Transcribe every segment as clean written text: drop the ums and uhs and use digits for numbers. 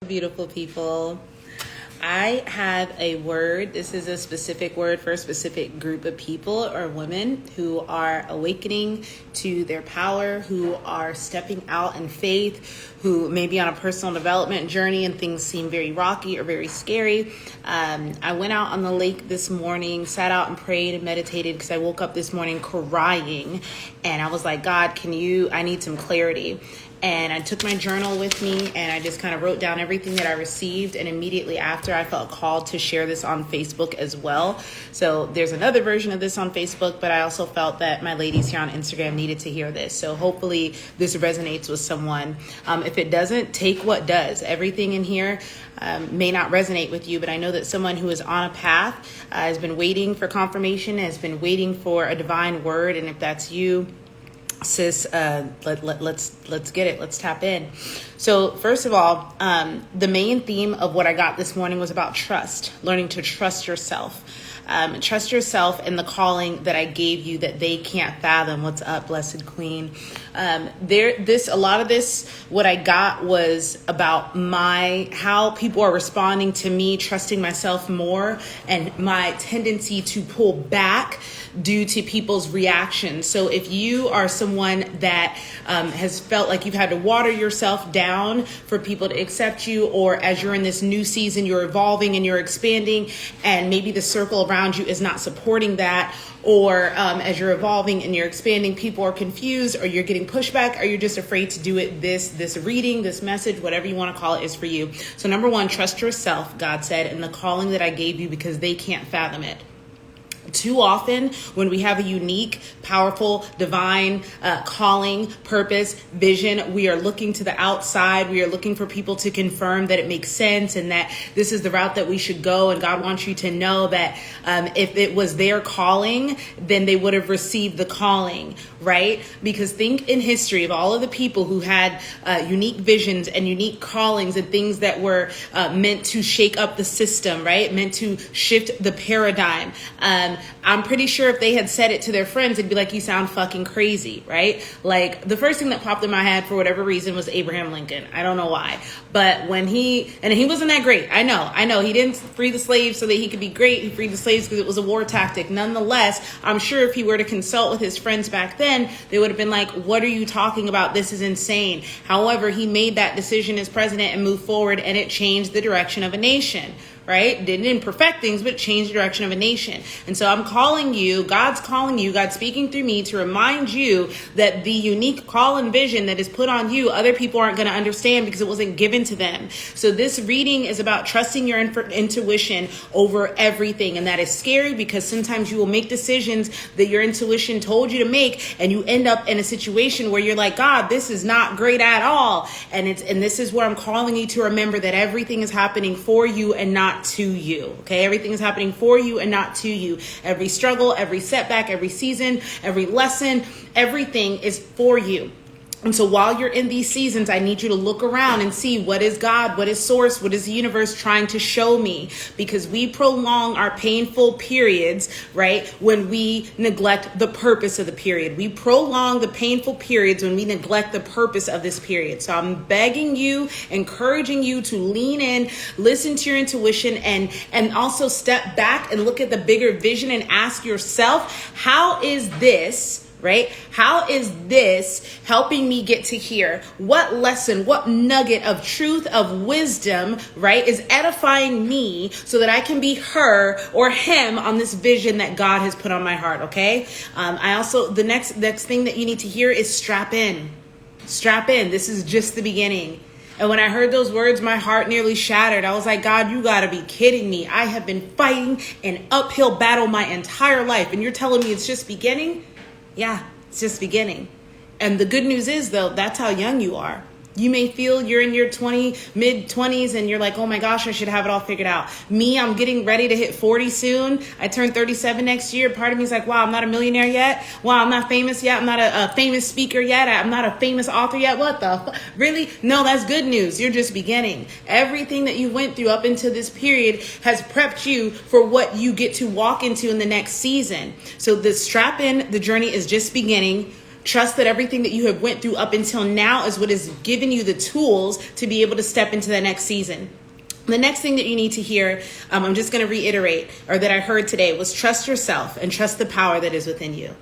Beautiful people. I have a word. This is a specific word for a specific group of people or women who are awakening to their power, who are stepping out in faith, who may be on a personal development journey and things seem very rocky or very scary. I went out on the lake this morning, sat out and prayed and meditated because I woke up this morning crying and I was like, God, I need some clarity. And I took my journal with me and I just kind of wrote down everything that I received. And immediately after, I felt called to share this on Facebook as well. So there's another version of this on Facebook, but I also felt that my ladies here on Instagram needed to hear this. So hopefully this resonates with someone. If it doesn't, take what does. Everything in here may not resonate with you, but I know that someone who is on a path has been waiting for confirmation, has been waiting for a divine word. And if that's you, sis, let's get it. Let's tap in. So first of all, the main theme of what I got this morning was about trust, learning to trust yourself. Trust yourself in the calling that I gave you that they can't fathom. What's up, blessed queen? A lot of this, what I got was about how people are responding to me, trusting myself more, and my tendency to pull back due to people's reactions. So if you are someone that has felt like you've had to water yourself down for people to accept you, or as you're in this new season, you're evolving and you're expanding, and maybe the circle around you is not supporting that, or as you're evolving and you're expanding, people are confused, or you're getting pushback, or you're just afraid to do it, this reading, this message, whatever you want to call it, is for you. So number one, trust yourself, God said, and the calling that I gave you because they can't fathom it. Too often when we have a unique, powerful, divine calling, purpose, vision, we are looking to the outside. We are looking for people to confirm that it makes sense and that this is the route that we should go. And God wants you to know that if it was their calling, then they would have received the calling, right? Because think in history of all of the people who had unique visions and unique callings and things that were meant to shake up the system, right? Meant to shift the paradigm. I'm pretty sure if they had said it to their friends, it'd be like, you sound fucking crazy, right? Like the first thing that popped in my head for whatever reason was Abraham Lincoln. I don't know why, but he wasn't that great. I know he didn't free the slaves so that he could be great. He freed the slaves because it was a war tactic. Nonetheless, I'm sure if he were to consult with his friends back then, they would have been like, what are you talking about? This is insane. However, he made that decision as president and moved forward, and it changed the direction of a nation. Right? Didn't perfect things, but changed the direction of a nation. And so I'm calling you, God's speaking through me to remind you that the unique call and vision that is put on you, other people aren't going to understand because it wasn't given to them. So this reading is about trusting your intuition over everything. And that is scary because sometimes you will make decisions that your intuition told you to make, and you end up in a situation where you're like, God, this is not great at all. And this is where I'm calling you to remember that everything is happening for you and not to you. Okay. Everything is happening for you and not to you. Every struggle, every setback, every season, every lesson, everything is for you. And so while you're in these seasons, I need you to look around and see what is God, what is source, what is the universe trying to show me? Because we prolong our painful periods, right? When we neglect the purpose of the period. We prolong the painful periods when we neglect the purpose of this period. So I'm begging you, encouraging you to lean in, listen to your intuition, and also step back and look at the bigger vision and ask yourself, how is this, right? How is this helping me get to here? What lesson, what nugget of truth, of wisdom, right, is edifying me so that I can be her or him on this vision that God has put on my heart, okay? The next thing that you need to hear is strap in. Strap in. This is just the beginning. And when I heard those words, my heart nearly shattered. I was like, God, you gotta be kidding me. I have been fighting an uphill battle my entire life, and you're telling me it's just beginning? Yeah, it's just beginning. And the good news is, though, that's how young you are. You may feel you're in your mid-20s and you're like, oh my gosh, I should have it all figured out. Me, I'm getting ready to hit 40 soon. I turn 37 next year. Part of me is like, wow, I'm not a millionaire yet. Wow, I'm not famous yet. I'm not a famous speaker yet. I'm not a famous author yet. What the really? No, that's good news. You're just beginning. Everything that you went through up into this period has prepped you for what you get to walk into in the next season. So the strap in, the journey is just beginning. Trust that everything that you have went through up until now is what has given you the tools to be able to step into the next season. The next thing that you need to hear, I'm just going to reiterate, or that I heard today, was trust yourself and trust the power that is within you.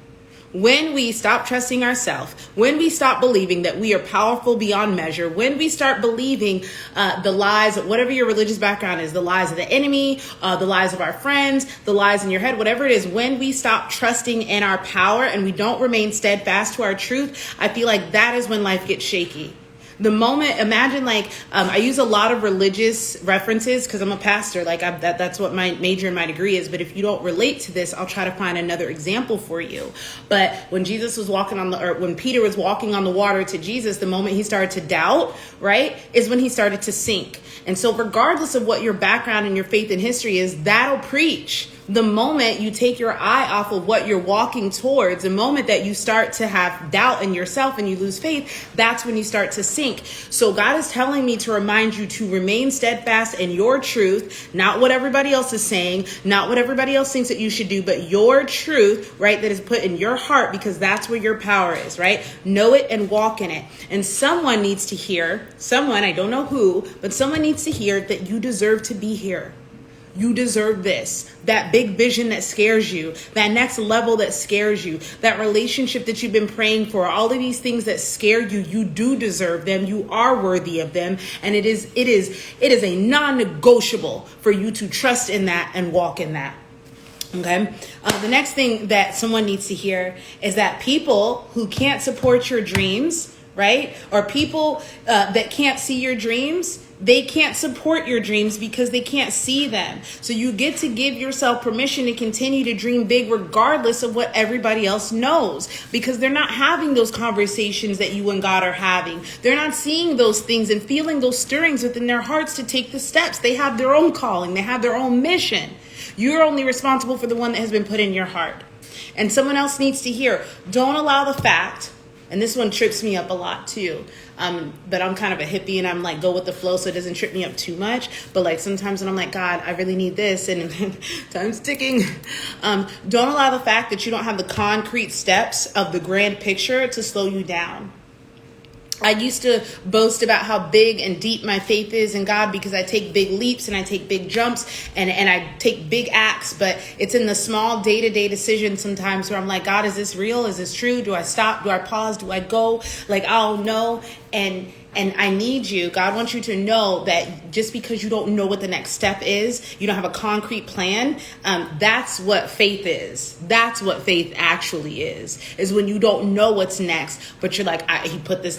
When we stop trusting ourselves, when we stop believing that we are powerful beyond measure, when we start believing the lies, whatever your religious background is, the lies of the enemy, the lies of our friends, the lies in your head, whatever it is, when we stop trusting in our power and we don't remain steadfast to our truth, I feel like that is when life gets shaky. The moment, imagine I use a lot of religious references because I'm a pastor, that's what my major and my degree is. But if you don't relate to this, I'll try to find another example for you. But when Jesus was when Peter was walking on the water to Jesus, the moment he started to doubt, right, is when he started to sink. And so regardless of what your background and your faith and history is, that'll preach. The moment you take your eye off of what you're walking towards, the moment that you start to have doubt in yourself and you lose faith, that's when you start to sink. So God is telling me to remind you to remain steadfast in your truth, not what everybody else is saying, not what everybody else thinks that you should do, but your truth, right, that is put in your heart, because that's where your power is, right? Know it and walk in it. And someone needs to hear, I don't know who, but someone needs to hear that you deserve to be here. You deserve this, that big vision that scares you, that next level that scares you, that relationship that you've been praying for, all of these things that scare you, you do deserve them. You are worthy of them. And it is a non-negotiable for you to trust in that and walk in that. Okay. The next thing that someone needs to hear is that people who can't support your dreams, right? Or people that can't see your dreams, they can't support your dreams because they can't see them. So you get to give yourself permission to continue to dream big regardless of what everybody else knows, because they're not having those conversations that you and God are having. They're not seeing those things and feeling those stirrings within their hearts to take the steps. They have their own calling. They have their own mission. You're only responsible for the one that has been put in your heart. And someone else needs to hear, don't allow the fact, and this one trips me up a lot too, but I'm kind of a hippie and I'm like, go with the flow so it doesn't trip me up too much. But like sometimes when I'm like, God, I really need this, and time's ticking. Don't allow the fact that you don't have the concrete steps of the grand picture to slow you down. I used to boast about how big and deep my faith is in God because I take big leaps and I take big jumps and I take big acts, but it's in the small day-to-day decisions sometimes where I'm like, God, is this real? Is this true? Do I stop? Do I pause? Do I go? Like, I don't know. And I need you. God wants you to know that just because you don't know what the next step is, you don't have a concrete plan. That's what faith is. That's what faith actually is when you don't know what's next, but you're like,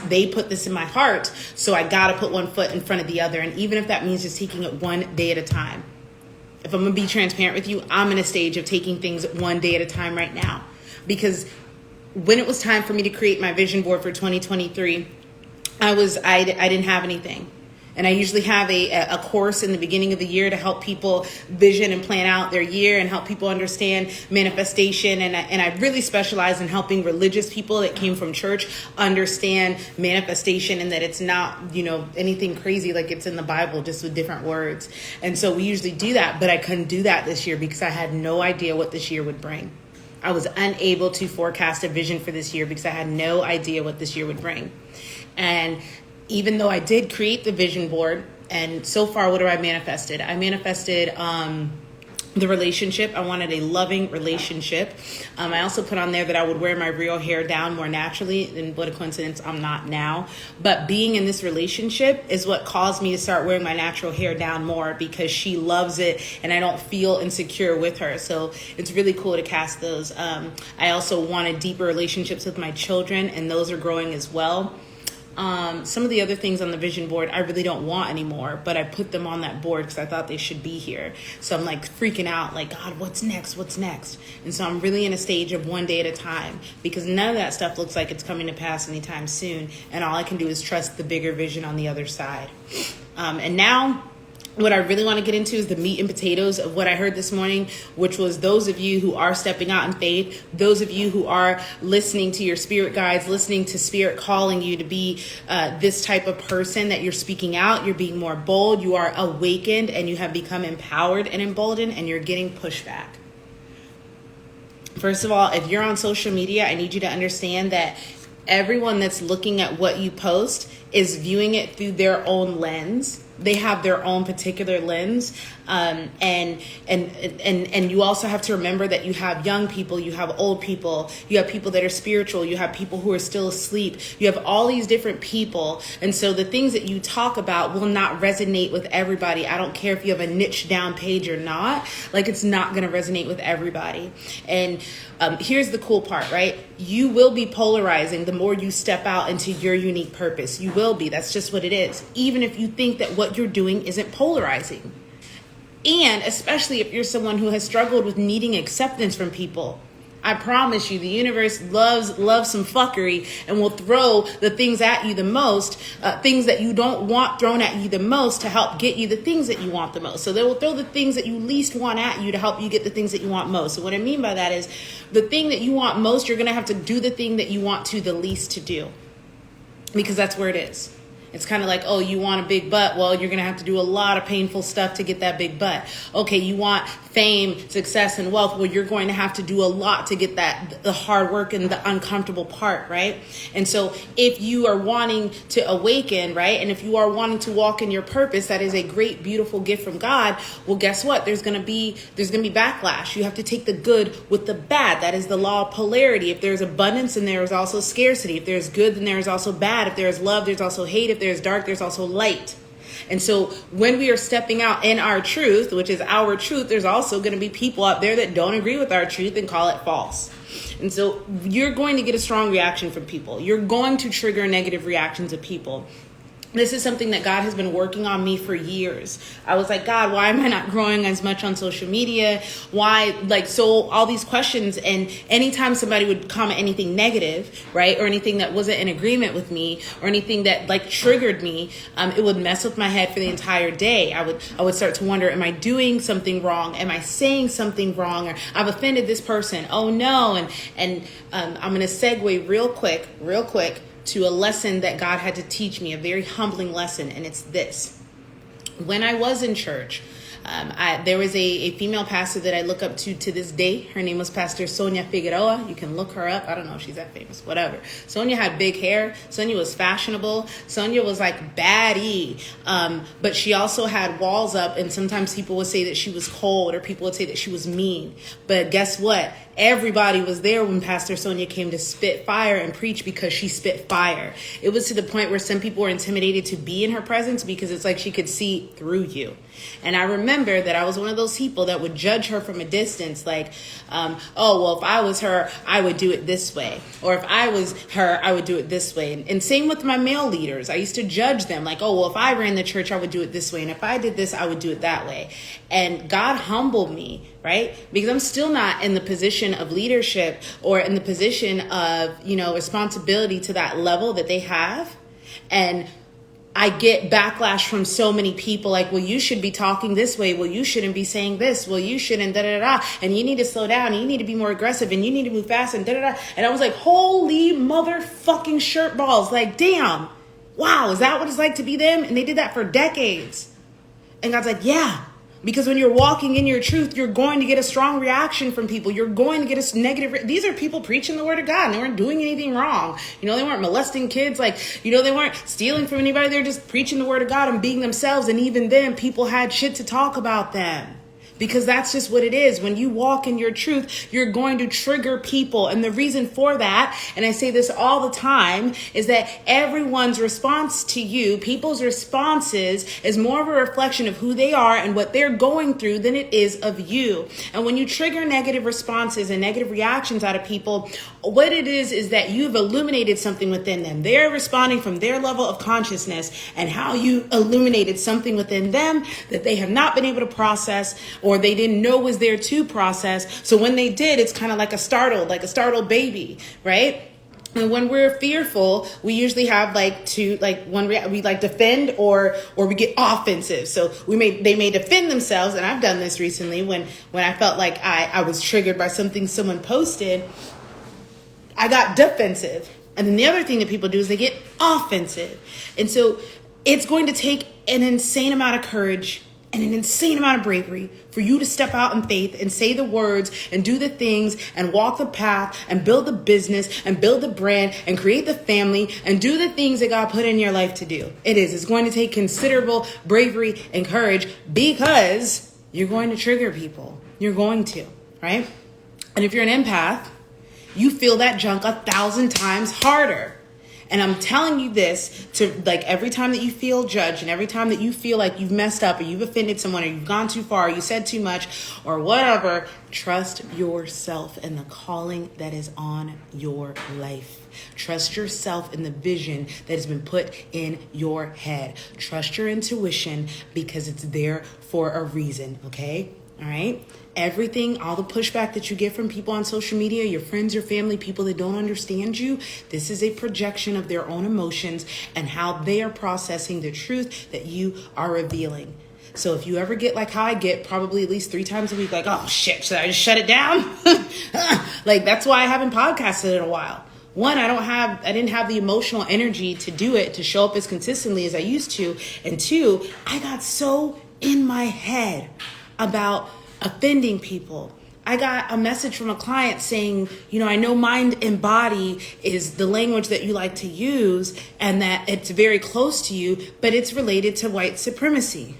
they put this in my heart. So I got to put one foot in front of the other. And even if that means just taking it one day at a time. If I'm going to be transparent with you, I'm in a stage of taking things one day at a time right now, because when it was time for me to create my vision board for 2023, I didn't have anything. And I usually have a course in the beginning of the year to help people vision and plan out their year and help people understand manifestation. And I really specialize in helping religious people that came from church understand manifestation, and that it's not, anything crazy like it's in the Bible, just with different words. And so we usually do that, but I couldn't do that this year because I had no idea what this year would bring. I was unable to forecast a vision for this year because I had no idea what this year would bring. And even though I did create the vision board, and so far, what have I manifested? I manifested the relationship. I wanted a loving relationship. I also put on there that I would wear my real hair down more naturally, and what a coincidence, I'm not now. But being in this relationship is what caused me to start wearing my natural hair down more, because she loves it and I don't feel insecure with her. So it's really cool to cast those. I also wanted deeper relationships with my children, and those are growing as well. Some of the other things on the vision board I really don't want anymore, but I put them on that board because I thought they should be here. So I'm like freaking out, like, God, what's next? What's next? And so I'm really in a stage of one day at a time, because none of that stuff looks like it's coming to pass anytime soon. And all I can do is trust the bigger vision on the other side. And now what I really want to get into is the meat and potatoes of what I heard this morning, which was those of you who are stepping out in faith, those of you who are listening to your spirit guides, listening to spirit calling you to be this type of person, that you're speaking out, you're being more bold, you are awakened, and you have become empowered and emboldened, and you're getting pushback. First of all, if you're on social media, I need you to understand that everyone that's looking at what you post is viewing it through their own lens. They have their own particular lens. And you also have to remember that you have young people, you have old people, you have people that are spiritual, you have people who are still asleep. You have all these different people. And so the things that you talk about will not resonate with everybody. I don't care if you have a niche down page or not. Like, it's not going to resonate with everybody. And here's the cool part, right? You will be polarizing the more you step out into your unique purpose. You will be. That's just what it is. Even if you think that what you're doing isn't polarizing. And especially if you're someone who has struggled with needing acceptance from people. I promise you, the universe loves some fuckery and will throw the things at you the most, things that you don't want thrown at you the most to help get you the things that you want the most. So they will throw the things that you least want at you to help you get the things that you want most. So what I mean by that is the thing that you want most, you're going to have to do the thing that you want to the least to do, because that's where it is. It's kind of like, oh, you want a big butt? Well, you're going to have to do a lot of painful stuff to get that big butt. Okay, you want fame, success, and wealth? Well, you're going to have to do a lot to get that, the hard work and the uncomfortable part, right? And so if you are wanting to awaken, right, and if you are wanting to walk in your purpose, that is a great, beautiful gift from God. Well, guess what? There's going to be backlash. You have to take the good with the bad. That is the law of polarity. If there's abundance, then there is also scarcity. If there's good, then there is also bad. If there's love, there's also hate. If there's dark, there's also light. And so when we are stepping out in our truth, which is our truth, there's also going to be people out there that don't agree with our truth and call it false. And so you're going to get a strong reaction from people. You're going to trigger negative reactions of people. This is something that God has been working on me for years. I was like, God, why am I not growing as much on social media? Why, so all these questions. And anytime somebody would comment anything negative, right, or anything that wasn't in agreement with me, or anything that triggered me, it would mess with my head for the entire day. I would start to wonder, am I doing something wrong? Am I saying something wrong? Or I've offended this person. Oh no. And I'm going to segue real quick to a lesson that God had to teach me, a very humbling lesson, and it's this. When I was in church, there was a female pastor that I look up to this day. Her name was Pastor Sonia Figueroa. You can look her up. I don't know if she's that famous, whatever. Sonia had big hair. Sonia was fashionable. Sonia was like baddie. But she also had walls up, and sometimes people would say that she was cold, or people would say that she was mean. But guess what? Everybody was there when Pastor Sonia came to spit fire and preach, because she spit fire. It was to the point where some people were intimidated to be in her presence, because it's like she could see through you. And I remember that I was one of those people that would judge her from a distance, like, oh, well, if I was her, I would do it this way. Or if I was her, I would do it this way. And same with my male leaders. I used to judge them like, oh, well, if I ran the church, I would do it this way. And if I did this, I would do it that way. And God humbled me, right? Because I'm still not in the position of leadership or in the position of, responsibility to that level that they have. And I get backlash from so many people like, well, you should be talking this way. Well, you shouldn't be saying this. Well, you shouldn't, da-da-da-da. And you need to slow down. And you need to be more aggressive. And you need to move fast and da-da-da. And I was like, holy motherfucking shirt balls. Like, damn. Wow, is that what it's like to be them? And they did that for decades. And God's like, yeah. Because when you're walking in your truth, you're going to get a strong reaction from people. You're going to get a negative. These are people preaching the word of God, and they weren't doing anything wrong. They weren't molesting kids. They weren't stealing from anybody. They're just preaching the word of God and being themselves. And even then, people had shit to talk about them. Because that's just what it is. When you walk in your truth, you're going to trigger people. And the reason for that, and I say this all the time, is that everyone's response to you, people's responses, is more of a reflection of who they are and what they're going through than it is of you. And when you trigger negative responses and negative reactions out of people, what it is that you've illuminated something within them. They're responding from their level of consciousness, and how you illuminated something within them that they have not been able to process, or they didn't know was there to process. So when they did, it's kind of like a startled baby, right? And when we're fearful, we usually have we defend or we get offensive. So they may defend themselves. And I've done this recently when I felt like I was triggered by something someone posted. I got defensive. And then the other thing that people do is they get offensive. And so it's going to take an insane amount of courage and an insane amount of bravery for you to step out in faith and say the words and do the things and walk the path and build the business and build the brand and create the family and do the things that God put in your life to do. It's going to take considerable bravery and courage because you're going to trigger people. You're going to, right? And if you're an empath, you feel that junk 1,000 times harder. And I'm telling you this to, like, every time that you feel judged and every time that you feel like you've messed up or you've offended someone or you've gone too far, or you said too much or whatever, trust yourself and the calling that is on your life. Trust yourself in the vision that has been put in your head. Trust your intuition because it's there for a reason, okay? All right? Everything, all the pushback that you get from people on social media, your friends, your family, people that don't understand you, this is a projection of their own emotions and how they are processing the truth that you are revealing. So if you ever get like how I get, probably at least 3 times a week, like, oh shit, should I just shut it down? Like, that's why I haven't podcasted in a while. One, I didn't have the emotional energy to do it, to show up as consistently as I used to. And 2, I got so in my head about offending people. I got a message from a client saying, I know mind and body is the language that you like to use and that it's very close to you, but it's related to white supremacy.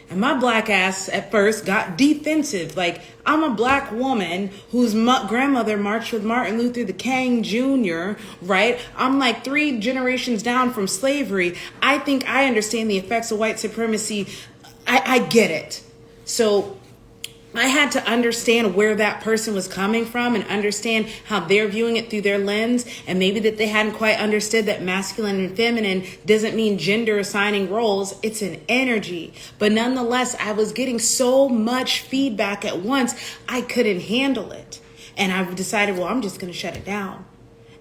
And my black ass at first got defensive. Like, I'm a black woman whose grandmother marched with Martin Luther King Jr., right? I'm like 3 generations down from slavery. I think I understand the effects of white supremacy. I get it. So I had to understand where that person was coming from and understand how they're viewing it through their lens, and maybe that they hadn't quite understood that masculine and feminine doesn't mean gender assigning roles. It's an energy. But nonetheless, I was getting so much feedback at once, I couldn't handle it. And I decided, well, I'm just going to shut it down.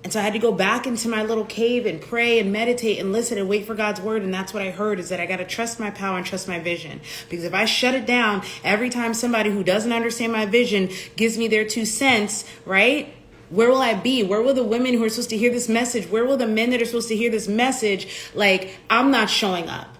And so I had to go back into my little cave and pray and meditate and listen and wait for God's word. And that's what I heard, is that I got to trust my power and trust my vision. Because if I shut it down every time somebody who doesn't understand my vision gives me their 2 cents, right? Where will I be? Where will the women who are supposed to hear this message? Where will the men that are supposed to hear this message? Like, I'm not showing up.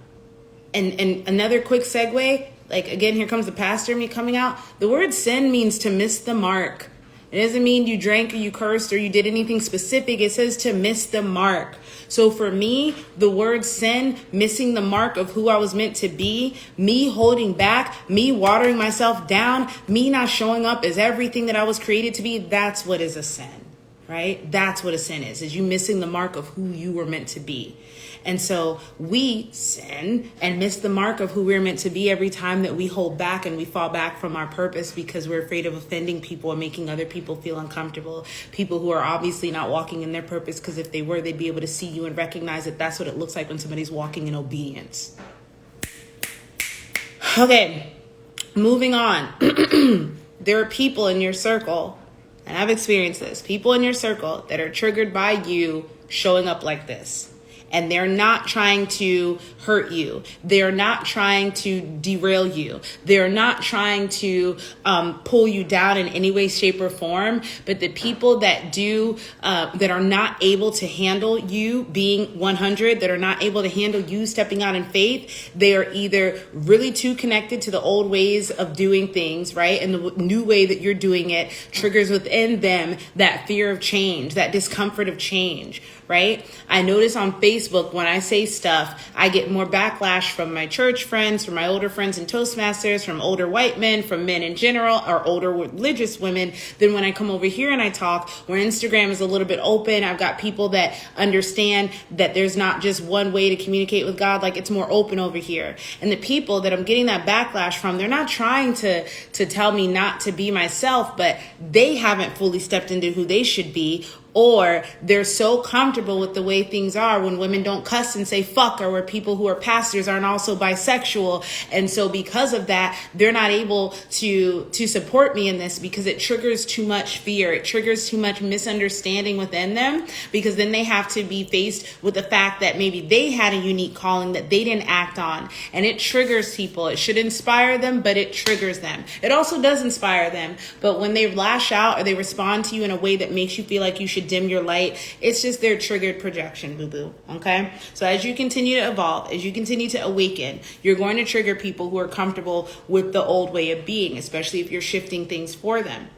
And another quick segue, like, again, here comes the pastor in me coming out. The word sin means to miss the mark. It doesn't mean you drank or you cursed or you did anything specific. It says to miss the mark. So for me, the word sin, missing the mark of who I was meant to be, me holding back, me watering myself down, me not showing up as everything that I was created to be, that's what is a sin, right? That's what a sin is you missing the mark of who you were meant to be. And so we sin and miss the mark of who we're meant to be every time that we hold back and we fall back from our purpose because we're afraid of offending people and making other people feel uncomfortable. People who are obviously not walking in their purpose, because if they were, they'd be able to see you and recognize that that's what it looks like when somebody's walking in obedience. Okay, moving on. There are people in your circle, and I've experienced this, people in your circle that are triggered by you showing up like this. And they're not trying to hurt you. They're not trying to derail you. They're not trying to pull you down in any way, shape, or form. But the people that do, that are not able to handle you being 100, that are not able to handle you stepping out in faith, they are either really too connected to the old ways of doing things, right? And the new way that you're doing it triggers within them that fear of change, that discomfort of change, right? I notice on Facebook when I say stuff, I get more backlash from my church friends, from my older friends in Toastmasters, from older white men, from men in general, or older religious women than when I come over here and I talk, where Instagram is a little bit open. I've got people that understand that there's not just one way to communicate with God, like it's more open over here. And the people that I'm getting that backlash from, they're not trying to tell me not to be myself, but they haven't fully stepped into who they should be. Or they're so comfortable with the way things are when women don't cuss and say fuck, or where people who are pastors aren't also bisexual. And so because of that, they're not able to support me in this because it triggers too much fear. It triggers too much misunderstanding within them, because then they have to be faced with the fact that maybe they had a unique calling that they didn't act on. And it triggers people. It should inspire them, but it triggers them. It also does inspire them. But when they lash out or they respond to you in a way that makes you feel like you should should dim your light. It's just their triggered projection, boo-boo, okay? So as you continue to evolve, as you continue to awaken, you're going to trigger people who are comfortable with the old way of being, especially if you're shifting things for them.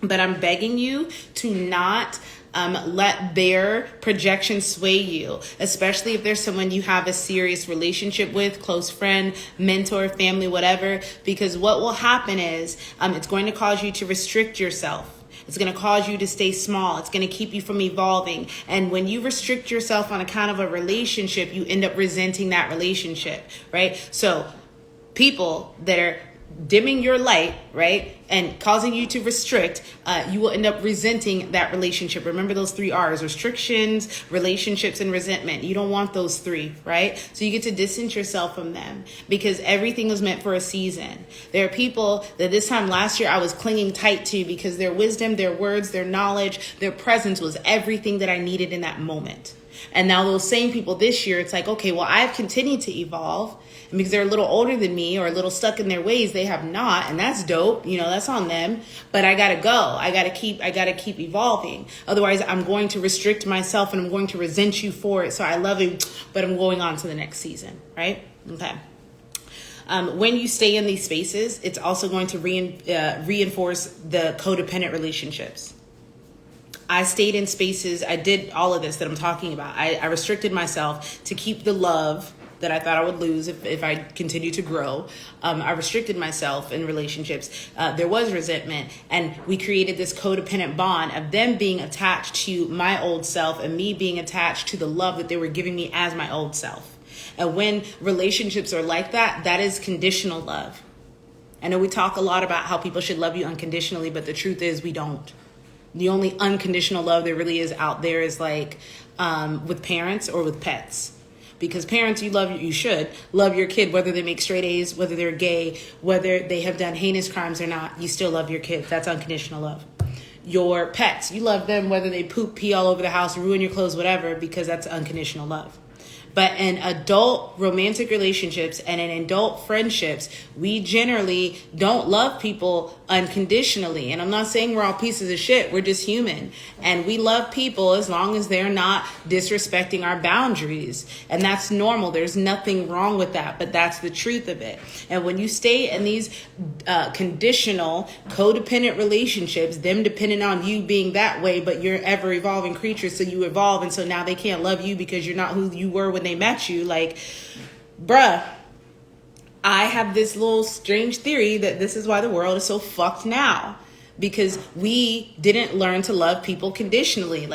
But I'm begging you to not let their projection sway you, especially if there's someone you have a serious relationship with, close friend, mentor, family, whatever, because what will happen is it's going to cause you to restrict yourself. It's going to cause you to stay small. It's going to keep you from evolving. And when you restrict yourself on account of a relationship, you end up resenting that relationship, right? So people that are dimming your light, right, and causing you to restrict, you will end up resenting that relationship. Remember those 3 R's: restrictions, relationships, and resentment. You don't want those 3, right? So you get to distance yourself from them because everything was meant for a season. There are people that this time last year I was clinging tight to because their wisdom, their words, their knowledge, their presence was everything that I needed in that moment. And now those same people this year, it's like, okay, well, I've continued to evolve. And because they're a little older than me or a little stuck in their ways, they have not. And that's dope. That's on them. But I got to go. I got to keep evolving. Otherwise, I'm going to restrict myself and I'm going to resent you for it. So I love you, but I'm going on to the next season. Right? Okay. When you stay in these spaces, it's also going to reinforce the codependent relationships. I stayed in spaces. I did all of this that I'm talking about. I restricted myself to keep the love that I thought I would lose if I continue to grow. I restricted myself in relationships. There was resentment, and we created this codependent bond of them being attached to my old self and me being attached to the love that they were giving me as my old self. And when relationships are like that, that is conditional love. I know we talk a lot about how people should love you unconditionally, but the truth is we don't. The only unconditional love there really is out there is like with parents or with pets. Because parents, you should love your kid, whether they make straight A's, whether they're gay, whether they have done heinous crimes or not. You still love your kids. That's unconditional love. Your pets, you love them whether they poop, pee all over the house, ruin your clothes, whatever, because that's unconditional love. But in adult romantic relationships and in adult friendships, we generally don't love people unconditionally. And I'm not saying we're all pieces of shit. We're just human. And we love people as long as they're not disrespecting our boundaries. And that's normal. There's nothing wrong with that. But that's the truth of it. And when you stay in these conditional, codependent relationships, them depending on you being that way, but you're ever evolving creatures, so you evolve. And so now they can't love you because you're not who you were when they met you. Like, bruh, I have this little strange theory that this is why the world is so fucked now, because we didn't learn to love people conditionally,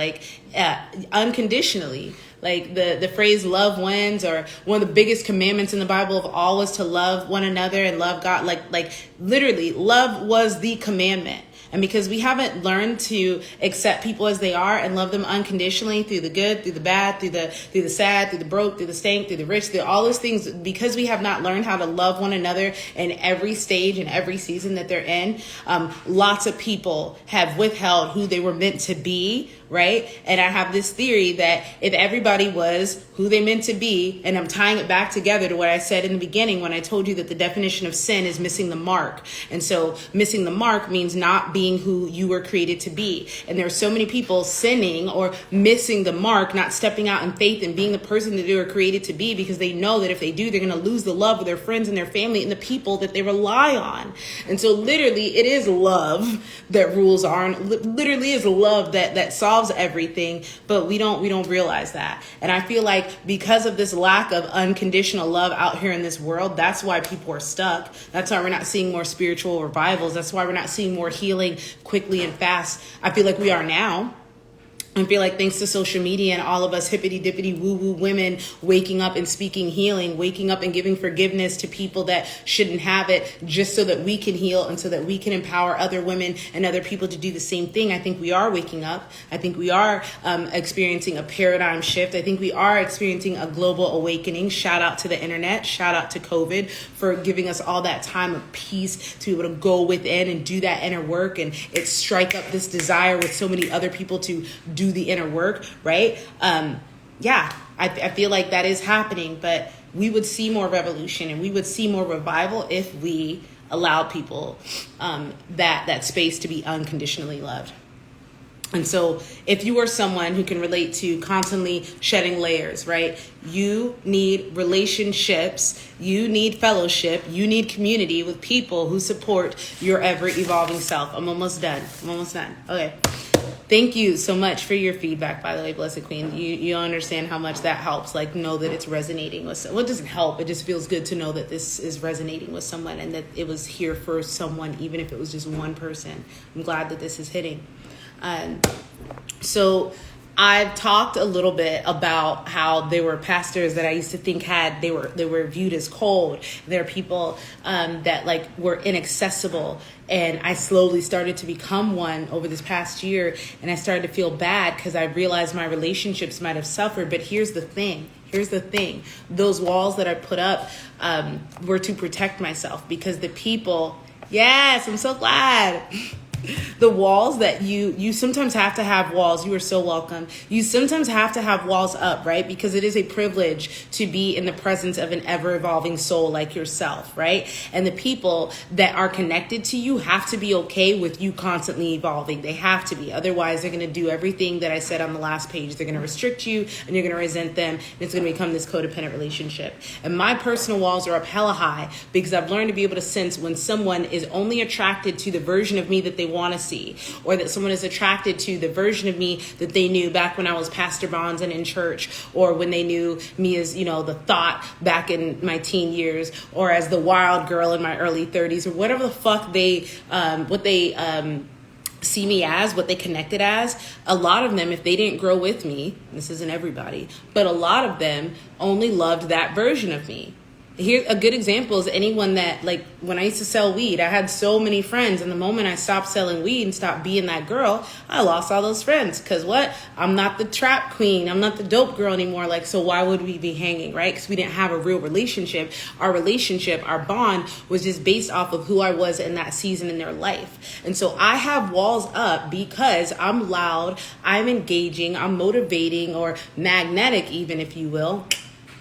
unconditionally. Like the phrase love wins, or one of the biggest commandments in the Bible of all is to love one another and love God. Like literally love was the commandment. And because we haven't learned to accept people as they are and love them unconditionally through the good, through the bad, through the sad, through the broke, through the stank, through the rich, through all those things, because we have not learned how to love one another in every stage and every season that they're in, lots of people have withheld who they were meant to be, right? And I have this theory that if everybody was who they meant to be, and I'm tying it back together to what I said in the beginning when I told you that the definition of sin is missing the mark. And so missing the mark means not being who you were created to be. And there are so many people sinning or missing the mark, not stepping out in faith and being the person that they were created to be, because they know that if they do, they're going to lose the love of their friends and their family and the people that they rely on. And so literally it is love that rules on, literally is love that solves everything, but we don't realize that. And I feel like because of this lack of unconditional love out here in this world, that's why people are stuck. That's why we're not seeing more spiritual revivals. That's why we're not seeing more healing quickly and fast. I feel like we are now. I feel like thanks to social media and all of us hippity-dippity woo-woo women waking up and speaking healing, waking up and giving forgiveness to people that shouldn't have it, just so that we can heal and so that we can empower other women and other people to do the same thing. I think we are waking up. I think we are experiencing a paradigm shift. I think we are experiencing a global awakening. Shout out to the internet. Shout out to COVID for giving us all that time of peace to be able to go within and do that inner work and it strike up this desire with so many other people to do the inner work, right? I feel like that is happening, but we would see more revolution and we would see more revival if we allowed people that space to be unconditionally loved. And so if you are someone who can relate to constantly shedding layers, right? You need relationships, you need fellowship, you need community with people who support your ever evolving self. I'm almost done. Okay. Thank you so much for your feedback, by the way, Blessed Queen. You understand how much that helps. Like, know that it's resonating with someone. Well, it doesn't help. It just feels good to know that this is resonating with someone and that it was here for someone, even if it was just one person. I'm glad that this is hitting. So I've talked a little bit about how there were pastors that I used to think they were viewed as cold. There are people that like were inaccessible, and I slowly started to become one over this past year, and I started to feel bad because I realized my relationships might have suffered. But here's the thing. Those walls that I put up were to protect myself, because the people, yes, I'm so glad. The walls that you sometimes have to have walls. You are so welcome. You sometimes have to have walls up, right? Because it is a privilege to be in the presence of an ever-evolving soul like yourself, right? And the people that are connected to you have to be okay with you constantly evolving. They have to be. Otherwise, they're going to do everything that I said on the last page. They're going to restrict you, and you're going to resent them, and it's going to become this codependent relationship. And my personal walls are up hella high, because I've learned to be able to sense when someone is only attracted to the version of me that they want to see, or that someone is attracted to the version of me that they knew back when I was Pastor Bonds and in church, or when they knew me as, the thought back in my teen years, or as the wild girl in my early 30s, or whatever the fuck they see me as, what they connected as. A lot of them, if they didn't grow with me, this isn't everybody, but a lot of them only loved that version of me. Here, a good example is anyone that, like, when I used to sell weed, I had so many friends, and the moment I stopped selling weed and stopped being that girl, I lost all those friends. Because what? I'm not the trap queen. I'm not the dope girl anymore. Like, so why would we be hanging, right? Because we didn't have a real relationship. Our bond was just based off of who I was in that season in their life. And so I have walls up because I'm loud, I'm engaging, I'm motivating, or magnetic even, if you will,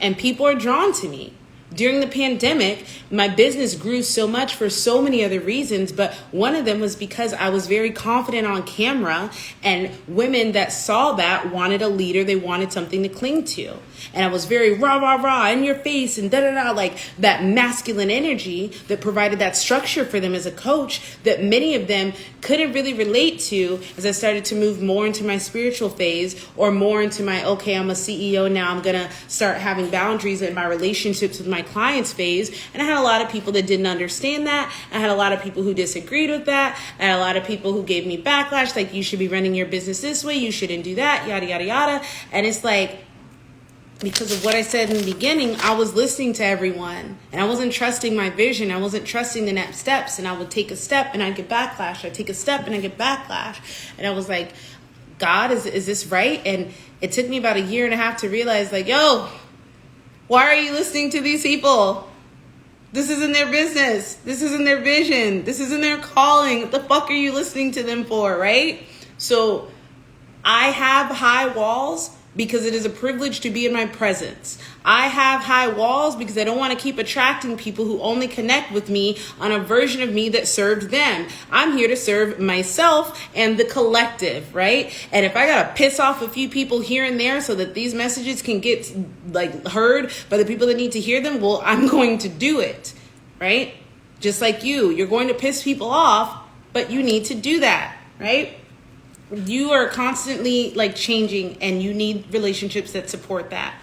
and people are drawn to me. During the pandemic, my business grew so much for so many other reasons, but one of them was because I was very confident on camera, and women that saw that wanted a leader. They wanted something to cling to. And I was very rah, rah, rah, in your face and da-da-da, like that masculine energy that provided that structure for them as a coach that many of them couldn't really relate to as I started to move more into my spiritual phase, or more into my, okay, I'm a CEO now, I'm going to start having boundaries in my relationships with my clients phase. And I had a lot of people that didn't understand that. I had a lot of people who disagreed with that. I had a lot of people who gave me backlash, like, you should be running your business this way, you shouldn't do that, yada, yada, yada. And it's like, because of what I said in the beginning, I was listening to everyone, and I wasn't trusting my vision. I wasn't trusting the next steps, and I would take a step and I'd get backlash. I'd take a step and I'd get backlash. And I was like, God, is this right? And it took me about 1.5 years to realize, like, yo, why are you listening to these people? This isn't their business. This isn't their vision. This isn't their calling. What the fuck are you listening to them for, right? So I have high walls because it is a privilege to be in my presence. I have high walls because I don't want to keep attracting people who only connect with me on a version of me that served them. I'm here to serve myself and the collective, right? And if I got to piss off a few people here and there so that these messages can get heard by the people that need to hear them, well, I'm going to do it, right? Just like you're going to piss people off, but you need to do that, right? You are constantly changing, and you need relationships that support that.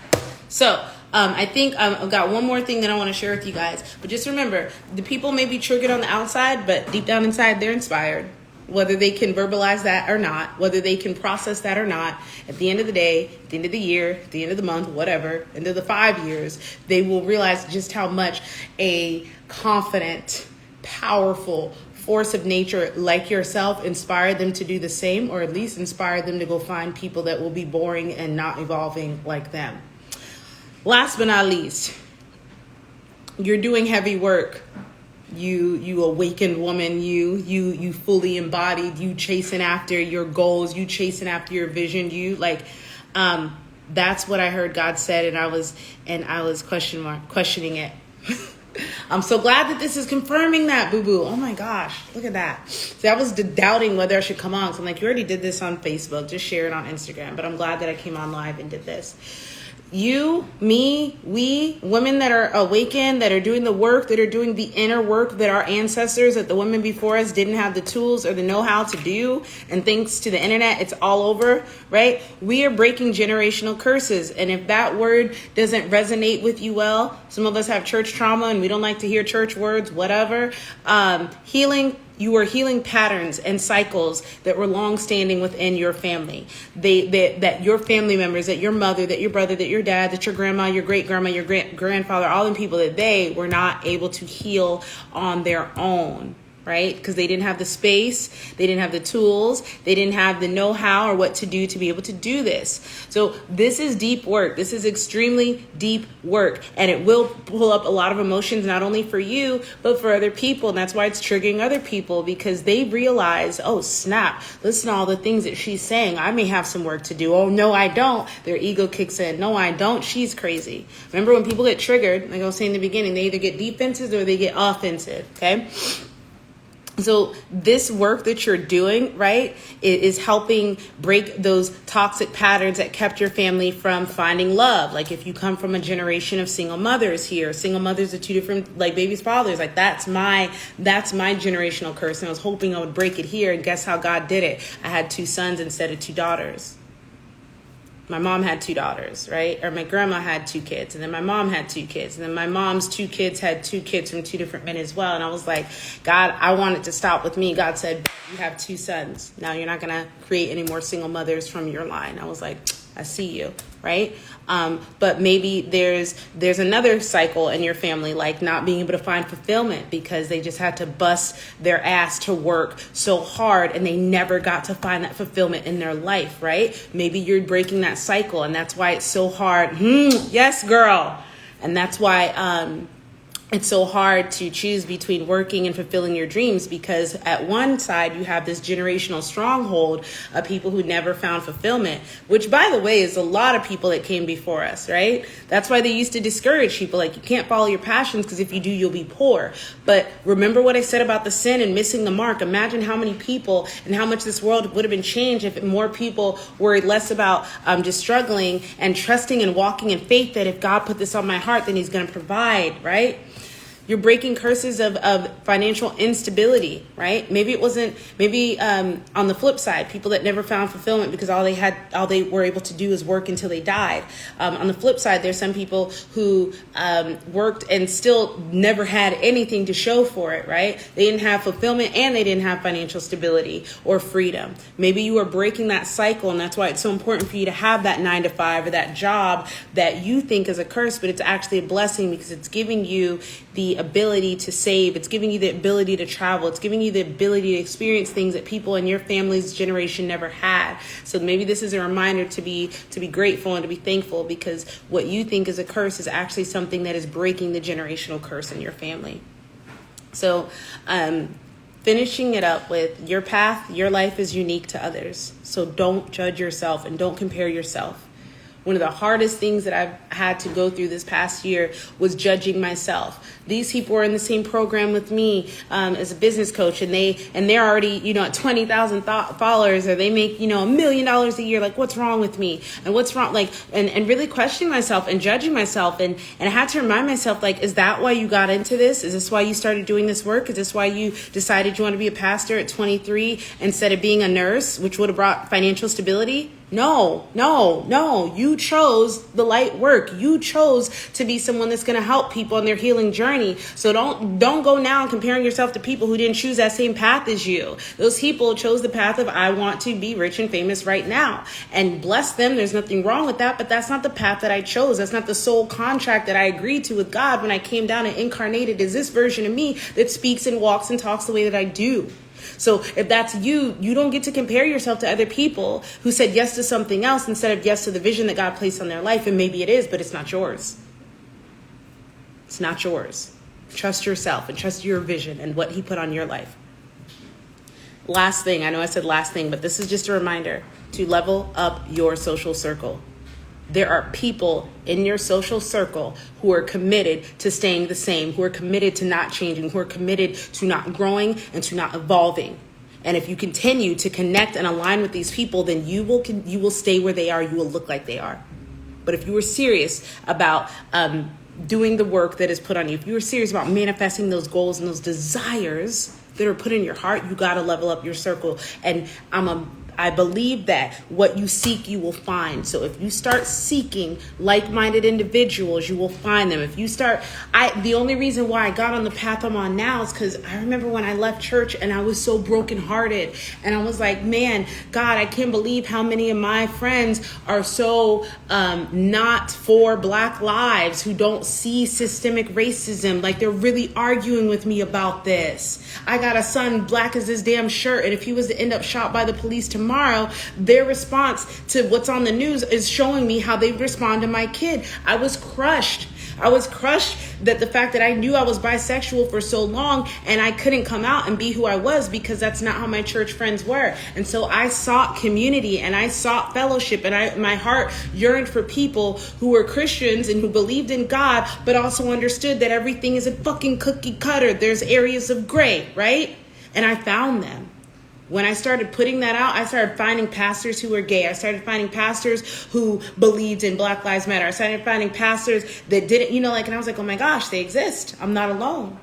So I think I've got one more thing that I want to share with you guys. But just remember, the people may be triggered on the outside, but deep down inside, they're inspired. Whether they can verbalize that or not, whether they can process that or not, at the end of the day, at the end of the year, at the end of the month, whatever, end of the 5 years, they will realize just how much a confident, powerful force of nature like yourself inspired them to do the same, or at least inspired them to go find people that will be boring and not evolving like them. Last but not least, you're doing heavy work. You awakened woman, you fully embodied, you chasing after your goals, you chasing after your vision, that's what I heard God said, and I was questioning it. I'm so glad that this is confirming that, boo-boo. Oh my gosh, look at that. See, I was doubting whether I should come on. So I'm like, you already did this on Facebook. Just share it on Instagram. But I'm glad that I came on live and did this. You, me, we, women that are awakened, that are doing the work, that are doing the inner work that our ancestors, that the women before us didn't have the tools or the know-how to do. And thanks to the internet, it's all over, right? We are breaking generational curses. And if that word doesn't resonate with you well, some of us have church trauma and we don't like to hear church words, whatever. Healing. You are healing patterns and cycles that were long-standing within your family. That your family members, that your mother, that your brother, that your dad, that your grandma, your great-grandma, your grandfather, all the people that they were not able to heal on their own. Right? Because they didn't have the space, they didn't have the tools, they didn't have the know-how or what to do to be able to do this. So this is deep work. This is extremely deep work. And it will pull up a lot of emotions, not only for you, but for other people. And that's why it's triggering other people, because they realize, oh, snap, listen to all the things that she's saying. I may have some work to do. Oh, no, I don't. Their ego kicks in. No, I don't. She's crazy. Remember, when people get triggered, like I was saying in the beginning, they either get defensive or they get offensive. Okay? So this work that you're doing, right, is helping break those toxic patterns that kept your family from finding love. Like if you come from a generation of single mothers here, single mothers are two different, like babies' fathers. Like that's my generational curse. And I was hoping I would break it here. And guess how God did it? I had 2 sons instead of 2 daughters. My mom had 2 daughters, right? Or my grandma had 2 kids. And then my mom had 2 kids. And then my mom's 2 kids had 2 kids from 2 different men as well. And I was like, God, I want it to stop with me. God said, you have 2 sons. Now you're not going to create any more single mothers from your line. I was like, I see you, right? But maybe there's another cycle in your family, like not being able to find fulfillment because they just had to bust their ass to work so hard and they never got to find that fulfillment in their life, right? Maybe you're breaking that cycle and that's why it's so hard. Yes, girl. And that's why it's so hard to choose between working and fulfilling your dreams, because at one side you have this generational stronghold of people who never found fulfillment, which, by the way, is a lot of people that came before us, right? That's why they used to discourage people, like, you can't follow your passions because if you do, you'll be poor. But remember what I said about the sin and missing the mark. Imagine how many people and how much this world would have been changed if more people worried less about just struggling and trusting and walking in faith that if God put this on my heart, then he's going to provide, right? You're breaking curses of financial instability, right? Maybe it wasn't, on the flip side, people that never found fulfillment because all they were able to do is work until they died. On the flip side, there's some people who worked and still never had anything to show for it, right? They didn't have fulfillment and they didn't have financial stability or freedom. Maybe you are breaking that cycle, and that's why it's so important for you to have that 9-to-5 or that job that you think is a curse, but it's actually a blessing because it's giving you the ability to save. It's giving you the ability to travel. It's giving you the ability to experience things that people in your family's generation never had. So maybe this is a reminder to be grateful and to be thankful, because what you think is a curse is actually something that is breaking the generational curse in your family. So finishing it up with your path, your life is unique to others. So don't judge yourself and don't compare yourself. One of the hardest things that I've had to go through this past year was judging myself. These people are in the same program with me as a business coach, and they're already, at 20,000 followers, or they make, $1 million a year. Like, what's wrong with me? And what's wrong? Like, and really questioning myself and judging myself. And I had to remind myself, like, is that why you got into this? Is this why you started doing this work? Is this why you decided you want to be a pastor at 23 instead of being a nurse, which would have brought financial stability? No. You chose the light work. You chose to be someone that's going to help people on their healing journey. So don't go now comparing yourself to people who didn't choose that same path as you. Those people chose the path of, I want to be rich and famous right now. And bless them. There's nothing wrong with that, but that's not the path that I chose. That's not the soul contract that I agreed to with God when I came down and incarnated as this version of me that speaks and walks and talks the way that I do. So if that's you, you don't get to compare yourself to other people who said yes to something else instead of yes to the vision that God placed on their life. And maybe it is, but it's not yours. It's not yours. Trust yourself and trust your vision and what he put on your life. Last thing, I know I said last thing, but this is just a reminder to level up your social circle. there are people in your social circle who are committed to staying the same, who are committed to not changing, who are committed to not growing and to not evolving. And if you continue to connect and align with these people, then you will stay where they are. You will look like they are. But if you were serious about doing the work that is put on you, if you were serious about manifesting those goals and those desires that are put in your heart, you got to level up your circle. And I believe that what you seek, you will find. So if you start seeking like-minded individuals, you will find them. If you start, the only reason why I got on the path I'm on now is because I remember when I left church and I was so brokenhearted. And I was like, man, God, I can't believe how many of my friends are so not for Black lives, who don't see systemic racism. Like, they're really arguing with me about this. I got a son black as his damn shirt, and if he was to end up shot by the police tomorrow, their response to what's on the news is showing me how they respond to my kid. I was crushed. I was crushed that the fact that I knew I was bisexual for so long and I couldn't come out and be who I was, because that's not how my church friends were. And so I sought community and I sought fellowship, and my heart yearned for people who were Christians and who believed in God, but also understood that everything isn't fucking cookie cutter. There's areas of gray, right? And I found them. When I started putting that out, I started finding pastors who were gay. I started finding pastors who believed in Black Lives Matter. I started finding pastors that didn't, and I was like, oh my gosh, they exist. I'm not alone.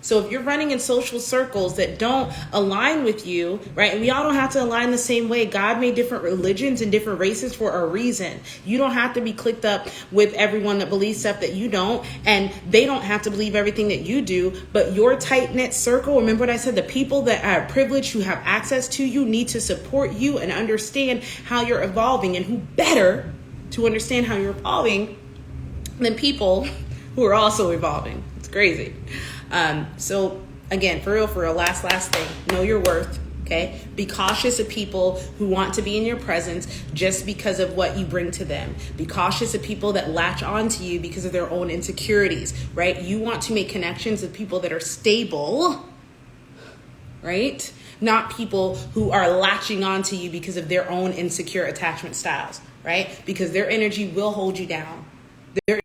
So if you're running in social circles that don't align with you, right? And we all don't have to align the same way. God made different religions and different races for a reason. You don't have to be clicked up with everyone that believes stuff that you don't, and they don't have to believe everything that you do. But your tight-knit circle, remember what I said, the people that are privileged, who have access to you, need to support you and understand how you're evolving. And who better to understand how you're evolving than people who are also evolving? It's crazy. So again, for real, last thing, know your worth. Okay. Be cautious of people who want to be in your presence just because of what you bring to them. Be cautious of people that latch onto you because of their own insecurities, right? You want to make connections with people that are stable, right? Not people who are latching onto you because of their own insecure attachment styles, right? Because their energy will hold you down. Their